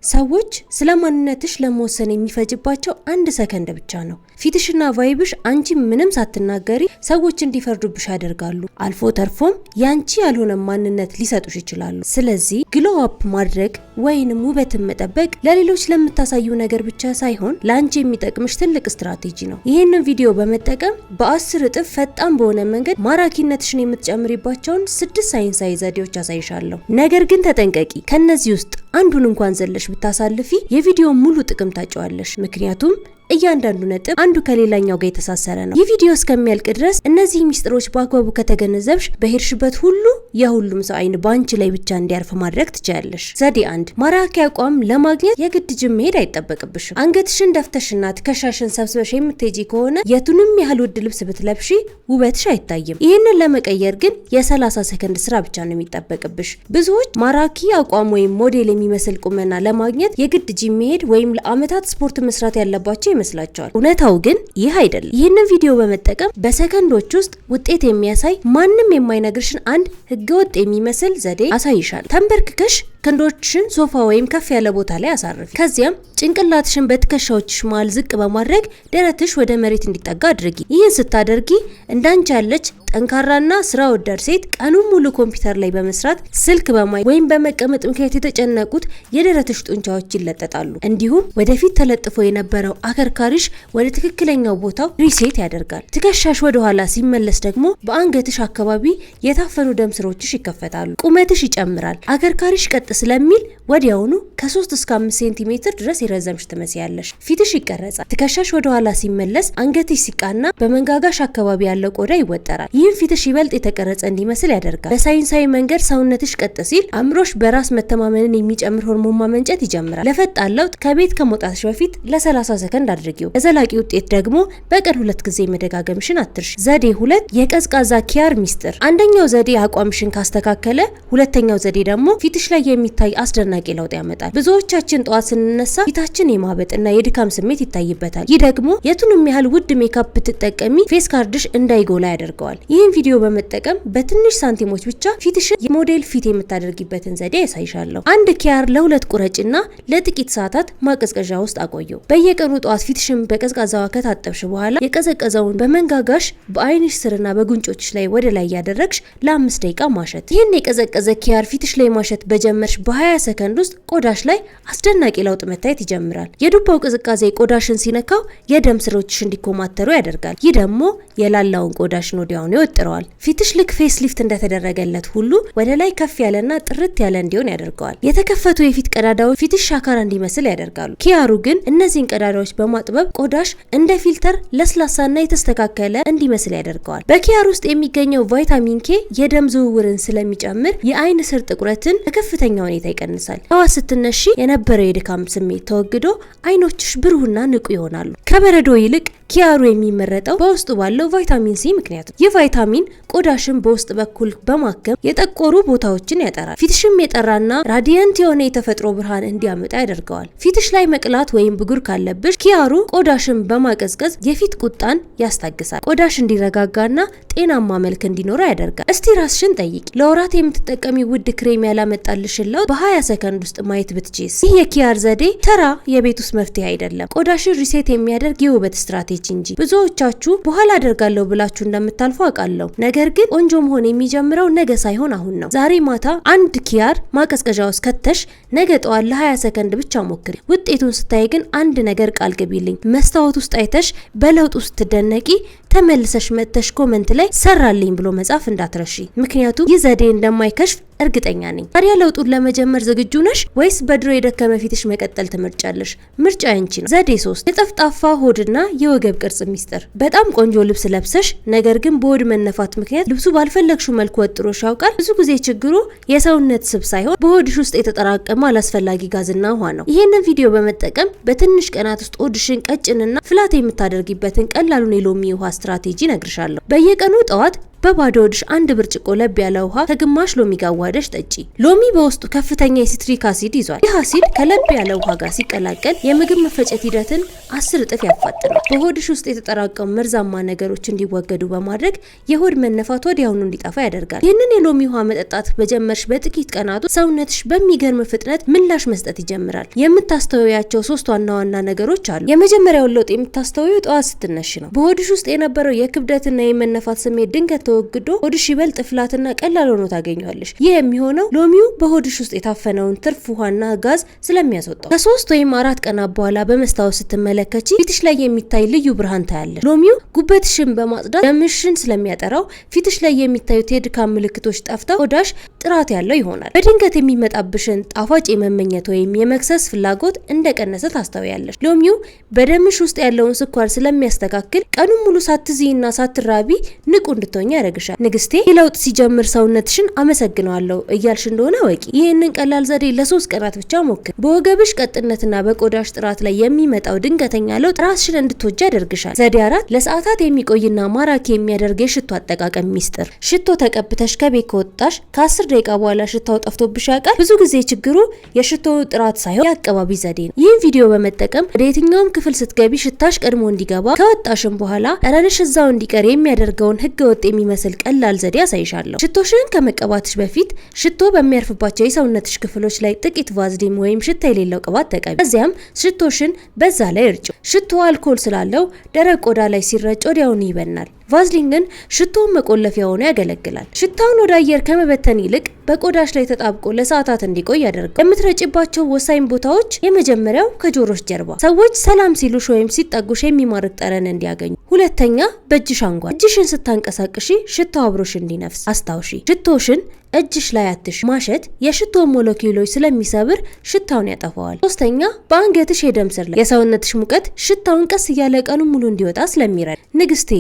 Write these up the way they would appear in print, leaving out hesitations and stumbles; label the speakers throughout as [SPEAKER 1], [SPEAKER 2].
[SPEAKER 1] ሰዎች ስለማንነትሽ ለመወሰን የሚፈጅባቸው 1 ሰከንድ ብቻ ነው። ፊትሽና ቫይብሽ አንቺ ምንም ሳትናገሪ ሰዎች እንዲፈርዱብሽ ያደርጋሉ። አልፎ ተርፎም ያንቺ ያልሆነ ማንነት ሊሰጡሽ ይችላሉ። ስለዚህ ግሎ አፕ ማድረግ ወይንም ውበትን መጠበቅ ለሌሎች ለምታሳዩ ነገር ብቻ ሳይሆን ለአንቺ የሚጠቅምሽ ትልቅ ስትራቴጂ ነው። ይህንን ቪዲዮ በመጠቀም በ10 እጥፍ ፈጣን በሆነ መንገድ ማራኪነትሽን የምትጨምሪባቸውን 6 ሳይንሳዊ ዘዴዎች አሳይሻለሁ። ነገር ግን ተጠንቀቂ። ከነዚህ ውስጥ አንዱን እንኳን ዘለሽ ብታሳልፊ የቪዲዮ ሙሉ ጥቅም ታጫዋለሽ። ምክንያቱም እያንዳንዱ ነጥብ አንዱ ከሌላኛው ጋር የተሳሰረ ነው። ይህ ቪዲዮ እስከሚያልቅ ድረስ እነዚህ ሚስጥሮች በአግባቡ ከተገነዘብሽ በሄድሽበት ሁሉ የሁሉም ሰው አይን ባንቺ ላይ ብቻ እንዲያርፍ ማድረግ ትችያለሽ። ዘዴ 1 ማራኪ አቋም ለማግኘት የግድ ጅም መሄድ አይጠበቅብሽም። አንገትሽን ደፍተሽና ትከሻሽን ሰብስበሽ የምትሄጂ ከሆነ የቱንም ያህል ውድ ልብስ ብትለብሺ ውበትሽ አይታይም። ይህንን ለመቀየር ግን የ30 ሰከንድ ስራ ብቻ ነው የሚጠበቅብሽ። ብዙዎች ማራኪ አቋም ወይም ሞዴል የሚመስል ቁመና ለማግኘት የግድ ጂም መሄድ ወይም ለአመታት ስፖርት መስራት ያለባቸው ይመስላችኋል። እውነታው ግን ይህ አይደለም። ይህንን ቪዲዮ በመጠቀም በሰከንዶች ውስጥ ውጤት የሚያሳይ ማንም የማይነግርሽን አንድ ህገወጥ የሚመስል ዘዴ አሳይሻል። ተንበርክከሽ ክንዶችሽን ሶፋ ወይም ከፍ ያለ ቦታ ላይ አሳርፊ። ከዚያም ጭንቅላትሽን በትከሻዎችሽ መሃል ዝቅ በማድረግ ደረትሽ ወደ መሬት እንዲጠጋ አድርጊ። ይህን ስታደርጊ እንዳንቺ ያለች ጠንካራና ስራ ወዳድ ሴት ቀኑን ሙሉ ኮምፒውተር ላይ በመስራት ስልክ በማየት ወይም በመቀመጥ ምክንያት የተጨነቁት የደረትሽ ጡንቻዎች ይለጠጣሉ። እንዲሁም ወደፊት ተለጥፎ የነበረው አከርካሪሽ ወደ ትክክለኛው ቦታው ሪሴት ያደርጋል። ትከሻሽ ወደ ኋላ ሲመለስ ደግሞ በአንገትሽ አካባቢ የታፈኑ ደም ስሮችሽ ይከፈታሉ። ቁመትሽ ይጨምራል። አከርካሪሽ ቀጥ ስለሚል ወዲያውኑ ከ3 እስከ 5 ሴንቲሜትር ድረስ የረዘምሽ ትመስያለሽ። ፊትሽ ይቀረጻል። ትከሻሽ ወደ ኋላ ሲመለስ አንገትሽ ሲቃና በመንጋጋሽ አካባቢ ያለው ቆዳ ይወጠራል። ይህም ፊትሽ ይበልጥ የተቀረጸ እንዲመስል ያደርጋል። በሳይንሳዊ መንገድ ሰውነትሽ ቀጥ ሲል አእምሮሽ በራስ መተማመንን የሚጨምር ሆርሞን ማመንጨት ይጀምራል። ለፈጣን ለውጥ ከቤት ከመውጣትሽ በፊት ለ30 ሰከንድ አድርጊው። ለዘላቂ ውጤት ደግሞ በቀን 2 ጊዜ መደጋገምሽን አትርሽ። ዘዴ 2 የቀዝቃዛ ኪያር ሚስጥር። አንደኛው ዘዴ አቋምሽን ካስተካከለ፣ ሁለተኛው ዘዴ ደግሞ ፊትሽ ላይ የሚታይ አስደናቂ ለውጥ ያመጣል። ብዙዎቻችን ጠዋት ስንነሳ ፊታችን የማበጥና የድካም ስሜት ይታይበታል። ይህ ደግሞ የቱንም ያህል ውድ ሜካፕ ብትጠቀሚ ፌስ ካርድሽ እንዳይጎላ ያደርገዋል። ይህን ቪዲዮ በመጠቀም በትንሽ ሳንቲሞች ብቻ ፊትሽን የሞዴል ፊት የምታደርጊበትን ዘዴ ያሳይሻለሁ። አንድ ኪያር ለ2 ቁረጭና ለጥቂት ሰዓታት ማቀዝቀዣ ውስጥ አቆየው። በየቀኑ ጠዋት ፊትሽን በቀዝቃዛ ውሃ ከታጠብሽ በኋላ የቀዘቀዘውን በመንጋጋሽ በአይንሽ ስርና በጉንጮችሽ ላይ ወደ ላይ ያደረግሽ ለ5 ደቂቃ ማሸት። ይህን የቀዘቀዘ ኪያር ፊትሽ ላይ ማሸት በጀመርሽ በ20 ሰከንድ ውስጥ ቆዳሽ ላይ አስደናቂ ለውጥ መታየት ይጀምራል። የዱባው ቅዝቃዜ ቆዳሽን ሲነካው የደም ስሮችሽ እንዲኮማተሩ ያደርጋል። ይህ ደግሞ የላላውን ቆዳሽን ወዲያውኑ ይወጥረዋል። ፊትሽ ልክ ፌስ ሊፍት እንደተደረገለት ሁሉ ወደ ላይ ከፍ ያለና ጥርት ያለ እንዲሆን ያደርገዋል። የተከፈቱ የፊት ቀዳዳዎች ፊትሽ ሻካራ እንዲመስል ያደርጋሉ። ኪያሩ ግን እነዚህን ቀዳዳዎች በማጥበብ ቆዳሽ እንደ ፊልተር ለስላሳና የተስተካከለ እንዲመስል ያደርገዋል። በኪያር ውስጥ የሚገኘው ቫይታሚን ኬ የደም ዝውውርን ስለሚጨምር የአይን ስር ጥቁረትን በከፍተኛ ሁኔታ ይቀንሳል። ጠዋት ስትነሺ የነበረው የድካም ስሜት ተወግዶ አይኖችሽ ብሩህና ንቁ ይሆናሉ። ከበረዶ ይልቅ ኪያሩ የሚመረጠው በውስጡ ባለው ቫይታሚን ሲ ምክንያት ነው። ይህ ቫይታሚን ቆዳሽን በውስጥ በኩል በማከም የጠቆሩ ቦታዎችን ያጠራል። ፊትሽም የጠራና ራዲየንት የሆነ የተፈጥሮ ብርሃን እንዲያመጣ ያደርገዋል። ፊትሽ ላይ መቅላት ወይም ብጉር ካለብሽ ኪያሩ ቆዳሽን በማቀዝቀዝ የፊት ቁጣን ያስታግሳል። ቆዳሽ እንዲረጋጋና ጤናማ መልክ እንዲኖረው ያደርጋል። እስቲ ራስሽን ጠይቂ። ለወራት የምትጠቀሚ ውድ ክሬም ያላመጣልሽን ለውጥ በ20 ሰከንድ ውስጥ ማየት ብትችይስ? ይህ የኪያር ዘዴ ተራ የቤት ውስጥ መፍትሄ አይደለም። ቆዳሽን ሪሴት የሚያደርግ የውበት ስትራቴጂ እንጂ። ብዙዎቻችሁ በኋላ አደርጋለሁ ብላችሁ እንደምታልፉ አውቃለሁ። ነገር ግን ቆንጆ መሆን የሚጀምረው ነገ ሳይሆን አሁን ነው። ዛሬ ማታ አንድ ኪያር ማቀዝቀዣ ውስጥ ከተሽ ነገ ጠዋት ለ20 ሰከንድ ብቻ ሞክሪ። ውጤቱን ስታይ ግን አንድ ነገር ቃል ግቢልኝ። መስታወት ውስጥ አይተሽ በለውጥ ውስጥ ትደነቂ ተመልሰሽ መተሽ ኮመንት ላይ ሰራልኝ ብሎ መጻፍ እንዳትረሺ። ምክንያቱም ይህ ዘዴ እንደማይከሽፍ እርግጠኛ ነኝ። ታዲያ ለውጡን ለመጀመር ዝግጁ ነሽ ወይስ በድሮ የደከመ ፊትሽ መቀጠል ትመርጫለሽ? ምርጫ ያንቺ ነው። ዘዴ 3 የጠፍጣፋ ሆድና የወገብ ቅርጽ ሚስጥር። በጣም ቆንጆ ልብስ ለብሰሽ ነገር ግን በሆድ መነፋት ምክንያት ልብሱ ባልፈለግሽው መልኩ ወጥሮሽ ያውቃል? ብዙ ጊዜ ችግሩ የሰውነት ስብ ሳይሆን በሆድሽ ውስጥ የተጠራቀመ አላስፈላጊ ጋዝና ውሃ ነው። ይህንን ቪዲዮ በመጠቀም በትንሽ ቀናት ውስጥ ሆድሽን ቀጭንና ፍላት የምታደርጊበትን ቀላሉን የሎሚ ውሃ ስትራቴጂ ነግርሻለሁ። በየቀኑ ጠዋት በባዶ ሆድሽ አንድ ብርጭቆ ለብ ያለ ውሃ ከግማሽ ሎሚ ጋር ዋደሽ ጠጪ። ሎሚ በውስጡ ከፍተኛ የሲትሪክ አሲድ ይዟል። ይህ አሲድ ከለብ ያለ ውሃ ጋር ሲቀላቀል የምግብ መፈጨት ሂደትን 10 እጥፍ ያፋጥናል። በሆድሽ ውስጥ የተጠራቀሙ መርዛማ ነገሮች እንዲወገዱ በማድረግ የሆድ መነፋት ወዲያውኑ እንዲጠፋ ያደርጋል። ይህንን የሎሚ ውሃ መጠጣት በጀመርሽ በጥቂት ቀናት ሰውነትሽ በሚገርም ፍጥነት ምላሽ መስጠት ይጀምራል። የምታስተውያቸው 3 ዋና ዋና ነገሮች አሉ። የመጀመሪያውን ለውጥ የምታስተውዩ ጠዋት ስትነሽ ነው። በሆድሽ ውስጥ የነበረው የክብደትና የመነፋት ስሜት ድንገት ተወግዶ ሆድሽ ይበልጥ ፍላትና ቀላል ሆኖ ታገኘዋለሽ። ይህ የሚሆነው ሎሚው በሆድሽ ውስጥ የታፈነውን ትርፍ ውሃና ጋዝ ስለሚያስወጣው። ከ3 ወይም 4 ቀናት በኋላ በመስታወት ስትመለከቺ ፊትሽ ላይ የሚታይ ልዩ ብርሃን ታያለሽ። ሎሚው ጉበትሽን በማጽዳት ደምሽን ስለሚያጠራው ፊትሽ ላይ የሚታዩት የድካም ምልክቶች ጠፍተው ቆዳሽ ጥራት ያለው ይሆናል። በድንገት የሚመጣብሽን ጣፋጭ የመመኘት ወይም የመክሰስ ፍላጎት እንደቀነሰ ታስተውያለሽ። ሎሚው በደምሽ ውስጥ ያለውን ስኳር ስለሚያስተካክል ቀኑን ሙሉ ሳትዝይና ሳትራቢ ንቁ እንድትሆኚ ያደርግሻል። ንግስቴ፣ ለውጥ ሲጀምር ሰውነትሽን አመሰግነዋለሁ እያልሽ እንደሆነ ወቂ። ይህንን ቀላል ዘዴ ለ3 ቀናት ብቻ ሞክር። በወገብሽ ቀጥነትና በቆዳሽ ጥራት ላይ የሚመጣው ድንገተኛ ለውጥ ራስሽን እንድትወጂ ያደርግሻል። ዘዴ 4 ለሰዓታት የሚቆይና ማራኪ የሚያደርግ የሽቶ አጠቃቀም ሚስጥር። ሽቶ ተቀብተሽ ከቤት ከወጣሽ ከ10 ደቂቃ በኋላ ሽታው ጠፍቶብሽ ያውቃል? ብዙ ጊዜ ችግሩ የሽቶው ጥራት ሳይሆን የአቀባቢ ዘዴ ነው። ይህን ቪዲዮ በመጠቀም ወደ የትኛውም ክፍል ስትገቢ ሽታሽ ቀድሞ እንዲገባ፣ ከወጣሽም በኋላ ጠረንሽ እዛው እንዲቀር የሚያደርገውን ህገወጥ የሚመስል ቀላል ዘዴ ያሳይሻለሁ። ሽቶሽን ከመቀባትሽ በፊት ሽቶ በሚያርፍባቸው የሰውነትሽ ክፍሎች ላይ ጥቂት ቫዝሊን ወይም ሽታ የሌለው ቅባት ተቀቢ። ከዚያም ሽቶሽን በዛ ላይ እርጩ። ሽቶ አልኮል ስላለው ደረቅ ቆዳ ላይ ሲረጭ ወዲያውኑ ይበናል። ቫዝሊን ግን ሽቶውን መቆለፊያ ሆኖ ያገለግላል። ሽታውን ወደ አየር ከመበተን ይልቅ በቆዳሽ ላይ ተጣብቆ ለሰዓታት እንዲቆይ ያደርጋል። የምትረጭባቸው ወሳኝ ቦታዎች፣ የመጀመሪያው ከጆሮሽ ጀርባ፣ ሰዎች ሰላም ሲሉሽ ወይም ሲጠጉሽ የሚማርክ ጠረን እንዲያገኙ። ሁለተኛ በእጅሽ አንጓል። እጅሽን ስታንቀሳቅሺ ሽታው አብሮሽ እንዲነፍስ አስታውሺ። ሽቶሽን እጅሽ ላይ አትሽ። ማሸት የሽቶ ሞለኪውሎች ስለሚሰብር ሽታውን ያጠፋዋል። ሶስተኛ በአንገትሽ የደም ስር ላይ የሰውነትሽ ሙቀት ሽታውን ቀስ እያለ ቀኑን ሙሉ እንዲወጣ ስለሚረዳ። ንግስቴ፣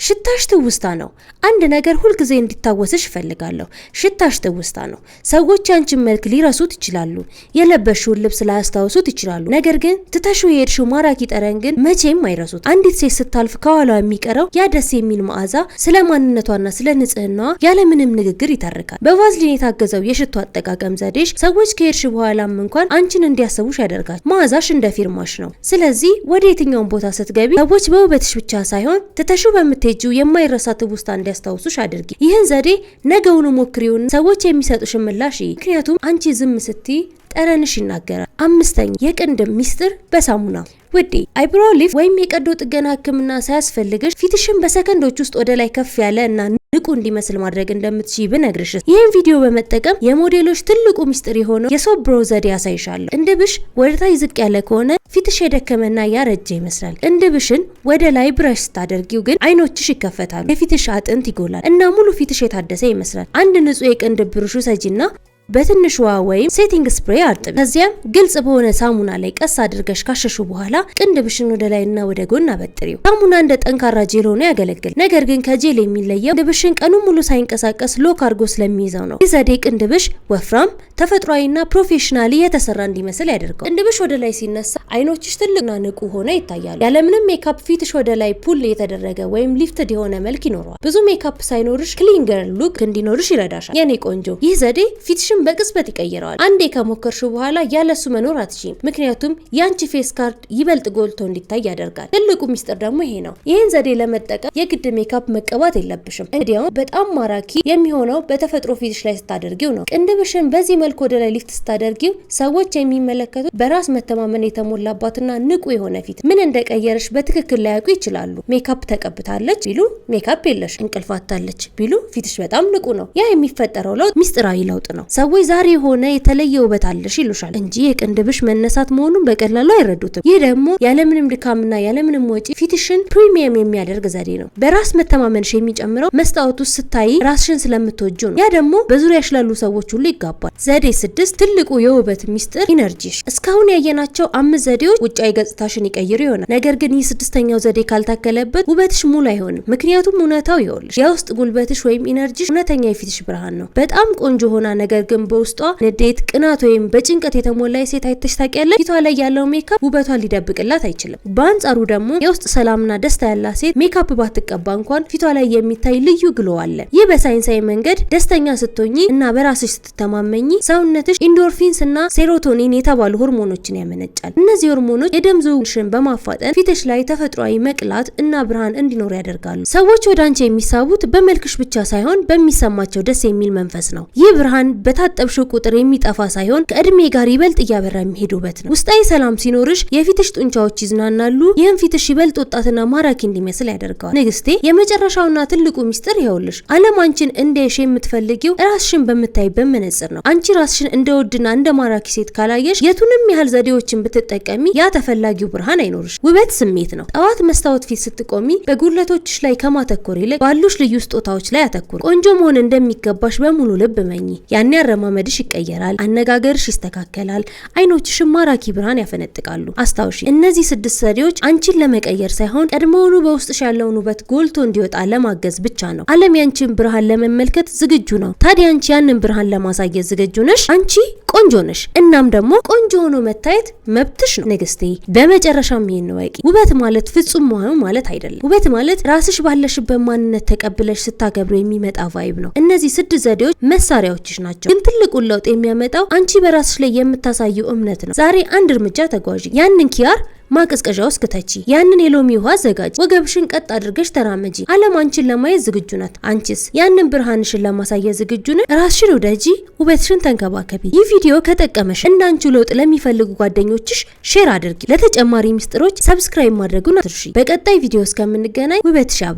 [SPEAKER 1] ሽታሽ ትውስታ ነው። አንድ ነገር ሁልጊዜ እንዲታወስሽ እፈልጋለሁ። ሽታሽ ትውስታ ነው። ሰዎች ያንቺን መልክ ሊረሱት ይችላሉ፣ የለበሽውን ልብስ ላያስታውሱት ይችላሉ። ነገር ግን ትተሽው የሄድሽው ማራኪ ጠረን ግን መቼም አይረሱት። አንዲት ሴት ስታልፍ ከኋላዋ የሚቀረው ያ ደስ የሚል መዓዛ ስለ ማንነቷና ስለ ንጽህናዋ ያለምንም ንግግር ይተርካል። በቫዝሊን የታገዘው የሽቶ አጠቃቀም ዘዴሽ ሰዎች ከሄድሽ በኋላም እንኳን አንቺን እንዲያስቡሽ ያደርጋል። መዓዛሽ እንደ ፊርማሽ ነው። ስለዚህ ወደ የትኛውን ቦታ ስትገቢ ሰዎች በውበትሽ ብቻ ሳይሆን ትተሽው በምትሄጂው የማይረሳ ትውስታ እንዲያስታውሱሽ አድርጊ። ይህን ዘዴ ነገውኑ ሞክሪውን። ሰዎች የሚሰጡሽ ምላሽ፣ ምክንያቱም አንቺ ዝም ስትይ ጠረንሽ ይናገራል። 5ኛ የቅንድብ ሚስጥር በሳሙና። ውዴ፣ አይብሮ ሊፍት ወይም የቀዶ ጥገና ህክምና ሳያስፈልግሽ ፊትሽን በሰከንዶች ውስጥ ወደ ላይ ከፍ ያለ እና ንቁ እንዲመስል ማድረግ እንደምትችይ ብነግርሽ፣ ይህን ቪዲዮ በመጠቀም የሞዴሎች ትልቁ ሚስጥር የሆነው የሶብሮ ዘዴ ያሳይሻለሁ። ቅንድብሽ ወደታች ዝቅ ያለ ከሆነ ፊትሽ የደከመና ያረጀ ይመስላል። ቅንድብሽን ወደ ላይ ብረሽ ስታደርጊው ግን አይኖችሽ ይከፈታሉ፣ የፊትሽ አጥንት ይጎላል እና ሙሉ ፊትሽ የታደሰ ይመስላል። አንድ ንጹህ የቅንድብ ብሩሽ ሰጂና በትንሽ ውሃ ወይም ሴቲንግ ስፕሬይ አርጥቢ። ከዚያም ግልጽ በሆነ ሳሙና ላይ ቀስ አድርገሽ ካሸሹ በኋላ ቅንድብሽን ወደ ላይና ወደ ጎን አበጥሪው። ሳሙና እንደ ጠንካራ ጄል ሆኖ ያገለግል። ነገር ግን ከጄል የሚለየው ቅንድብሽን ቀኑን ሙሉ ሳይንቀሳቀስ ሎክ አድርጎ ስለሚይዘው ነው። ይህ ዘዴ ቅንድብሽ ወፍራም፣ ተፈጥሯዊና ፕሮፌሽናሊ የተሰራ እንዲመስል ያደርገዋል። ቅንድብሽ ወደ ላይ ሲነሳ አይኖችሽ ትልቅና ንቁ ሆነው ይታያሉ። ያለምንም ሜካፕ ፊትሽ ወደ ላይ ፑል የተደረገ ወይም ሊፍትድ የሆነ መልክ ይኖረዋል። ብዙ ሜካፕ ሳይኖርሽ ክሊንገር ሉክ እንዲኖርሽ ይረዳሻል። የኔ ቆንጆ፣ ይህ ዘዴ ፊትሽ በቅጽበት ይቀይረዋል። አንዴ ከሞከርሽው በኋላ ያለሱ መኖር አትችይም፣ ምክንያቱም ያንቺ ፌስ ካርድ ይበልጥ ጎልቶ እንዲታይ ያደርጋል። ትልቁ ሚስጥር ደግሞ ይሄ ነው። ይህን ዘዴ ለመጠቀም የግድ ሜካፕ መቀባት የለብሽም። እንዲያውም በጣም ማራኪ የሚሆነው በተፈጥሮ ፊትሽ ላይ ስታደርጊው ነው። ቅንድብሽን በዚህ መልኩ ወደ ላይ ሊፍት ስታደርጊው ሰዎች የሚመለከቱት በራስ መተማመን የተሞላባትና ንቁ የሆነ ፊት ምን እንደቀየረሽ በትክክል ላያውቁ ይችላሉ። ሜካፕ ተቀብታለች ቢሉ ሜካፕ የለሽ፣ እንቅልፍ አታለች ቢሉ ፊትሽ በጣም ንቁ ነው። ያ የሚፈጠረው ለውጥ ሚስጥራዊ ለውጥ ነው። ሰዎች ዛሬ የሆነ የተለየ ውበት አለሽ ይሉሻል እንጂ የቅንድብሽ መነሳት መሆኑን በቀላሉ አይረዱትም። ይህ ደግሞ ያለምንም ድካምና ያለምንም ወጪ ፊትሽን ፕሪሚየም የሚያደርግ ዘዴ ነው። በራስ መተማመንሽ የሚጨምረው መስታወት ውስጥ ስታይ ራስሽን ስለምትወጁ ነው። ያ ደግሞ በዙሪያሽ ላሉ ሰዎች ሁሉ ይጋባል። ዘዴ 6 ትልቁ የውበት ሚስጥር ኢነርጂሽ። እስካሁን ያየናቸው 5 ዘዴዎች ውጫዊ ገጽታሽን ይቀይሩ ይሆናል። ነገር ግን ይህ 6ኛው ዘዴ ካልታከለበት ውበትሽ ሙሉ አይሆንም። ምክንያቱም እውነታው ይኸውልሽ፣ የውስጥ ጉልበትሽ ወይም ኢነርጂሽ እውነተኛ የፊትሽ ብርሃን ነው። በጣም ቆንጆ ሆና ነገር ግን ግን በውስጧ ንዴት፣ ቅናት ወይም በጭንቀት የተሞላ ሴት አይተሽ ታውቂያለሽ? ፊቷ ላይ ያለው ሜካፕ ውበቷን ሊደብቅላት አይችልም። በአንጻሩ ደግሞ የውስጥ ሰላምና ደስታ ያላት ሴት ሜካፕ ባትቀባ እንኳን ፊቷ ላይ የሚታይ ልዩ ግሎ አለ። ይህ በሳይንሳዊ መንገድ ደስተኛ ስትሆኚ እና በራስሽ ስትተማመኚ ሰውነትሽ ኢንዶርፊንስ እና ሴሮቶኒን የተባሉ ሆርሞኖችን ያመነጫል። እነዚህ ሆርሞኖች የደም ዝውውርሽን በማፋጠን ፊትሽ ላይ ተፈጥሯዊ መቅላት እና ብርሃን እንዲኖር ያደርጋሉ። ሰዎች ወደ አንቺ የሚሳቡት በመልክሽ ብቻ ሳይሆን በሚሰማቸው ደስ የሚል መንፈስ ነው። ይህ ብርሃን በታጠብሽው ቁጥር የሚጠፋ ሳይሆን ከእድሜ ጋር ይበልጥ እያበራ የሚሄድ ውበት ነው። ውስጣዊ ሰላም ሲኖርሽ የፊትሽ ጡንቻዎች ይዝናናሉ። ይህም ፊትሽ ይበልጥ ወጣትና ማራኪ እንዲመስል ያደርገዋል። ንግስቴ፣ የመጨረሻውና ትልቁ ሚስጥር ይኸውልሽ። ዓለም አንቺን እንደሽ የምትፈልጊው ራስሽን በምታይበት መነጽር ነው። አንቺ ራስሽን እንደ ውድና እንደ ማራኪ ሴት ካላየሽ የቱንም ያህል ዘዴዎችን ብትጠቀሚ ያ ተፈላጊው ብርሃን አይኖርሽ። ውበት ስሜት ነው። ጠዋት መስታወት ፊት ስትቆሚ በጉድለቶችሽ ላይ ከማተኮር ይልቅ ባሉሽ ልዩ ስጦታዎች ላይ አተኩር። ቆንጆ መሆን እንደሚገባሽ በሙሉ ልብ መኝ። ያኔ አረማመድሽ ይቀየራል፣ አነጋገርሽ ይስተካከላል፣ አይኖችሽም ማራኪ ብርሃን ያፈነጥቃሉ። አስታውሺ፣ እነዚህ 6 ዘዴዎች አንቺን ለመቀየር ሳይሆን ቀድሞውኑ በውስጥሽ ያለውን ውበት ጎልቶ እንዲወጣ ለማገዝ ብቻ ነው። ዓለም ያንቺን ብርሃን ለመመልከት ዝግጁ ነው። ታዲያ አንቺ ያንን ብርሃን ለማሳየት ዝግጁ ነሽ? አንቺ ቆንጆ ነሽ። እናም ደግሞ ቆንጆ ሆኖ መታየት መብትሽ ነው ንግስቴ። በመጨረሻም ይሄን ወቂ፣ ውበት ማለት ፍጹም መሆን ማለት አይደለም። ውበት ማለት ራስሽ ባለሽበት ማንነት ተቀብለሽ ስታገብሩ የሚመጣ ቫይብ ነው። እነዚህ 6 ዘዴዎች መሳሪያዎችሽ ናቸው፣ ግን ትልቁን ለውጥ የሚያመጣው አንቺ በራስሽ ላይ የምታሳየው እምነት ነው። ዛሬ አንድ እርምጃ ተጓዢ። ያንን ኪያር ማቀዝቀዣ ውስጥ ከተቺ፣ ያንን የሎሚ ውሃ አዘጋጅ፣ ወገብሽን ቀጥ አድርገሽ ተራመጂ። ዓለም አንቺን ለማየት ዝግጁ ናት። አንቺስ ያንን ብርሃንሽን ለማሳየት ዝግጁ ነሽ? ራስሽን ወደጂ፣ ውበትሽን ተንከባከቢ። ይህ ቪዲዮ ከጠቀመሽ እንዳንቺ ለውጥ ለሚፈልጉ ጓደኞችሽ ሼር አድርጊ። ለተጨማሪ ሚስጥሮች ሰብስክራይብ ማድረጉን አትርሺ። በቀጣይ ቪዲዮ እስከምንገናኝ ውበትሽ ያብራ።